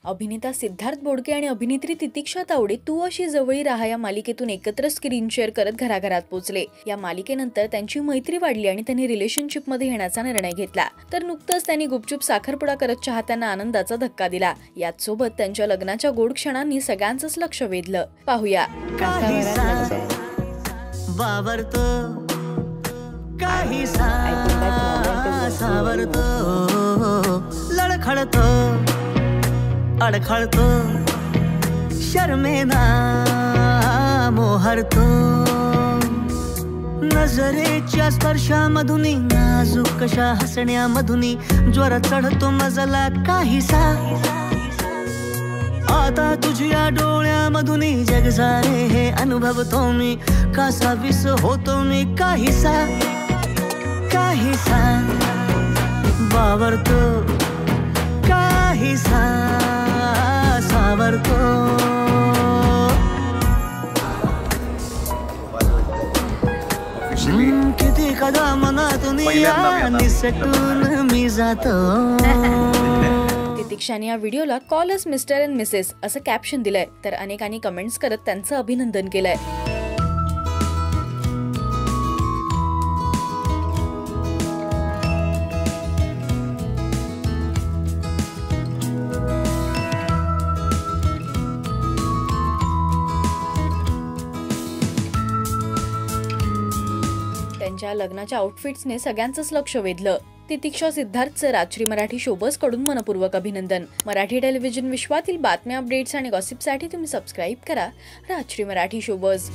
अभिनेता सिद्धार्थ बोडके आणि अभिनेत्री तितिक्षा तावडे तू अशी जवळी राहा या मालिकेतून एकत्र स्क्रीन शेअर करत घराघरात पोहोचले। या मालिकेनंतर त्यांची मैत्री वाढली आणि त्यांनी रिलेशनशिप मध्ये येण्याचा निर्णय घेतला। तर नुकतंच त्यांनी गुपचूप साखरपुडा करत चाहत्यांना आनंदाचा धक्का दिला। याच सोबत त्यांच्या लग्नाच्या गोड क्षणांनी सगळ्यांचंच लक्ष वेधलं। पाहूया। लड़खड़तो अडखळतो शर्मेना मोहरतो नजरेच्या स्पर्शामधुनी नाजूक कशा हसण्यामधुनी ज्वर चढतो मजला काहीसा आता तुझ्या डोळ्यामधुनी जग सारे हे अनुभवतो मी कसा विस होतो मी काहीसा काहीसा बावरतो काहीसा सावरतो किती कदा मनातून निसटून मी जातो। तितिक्षाने या व्हिडिओला call us mister and Mrs असं कॅप्शन दिलंय, तर अनेकांनी कमेंट्स करत त्यांचं अभिनंदन केलंय। त्यांच्या लग्नाच्या आउटफिट्सने सगळ्यांचंच लक्ष वेधलं। तितिक्षा सिद्धार्थचं राजश्री मराठी शोबज कडून मनपूर्वक अभिनंदन। मराठी टेलिव्हिजन विश्वातील बातम्या, अपडेट्स आणि गॉसिपसाठी तुम्ही सबस्क्राईब करा राजश्री मराठी शोबज।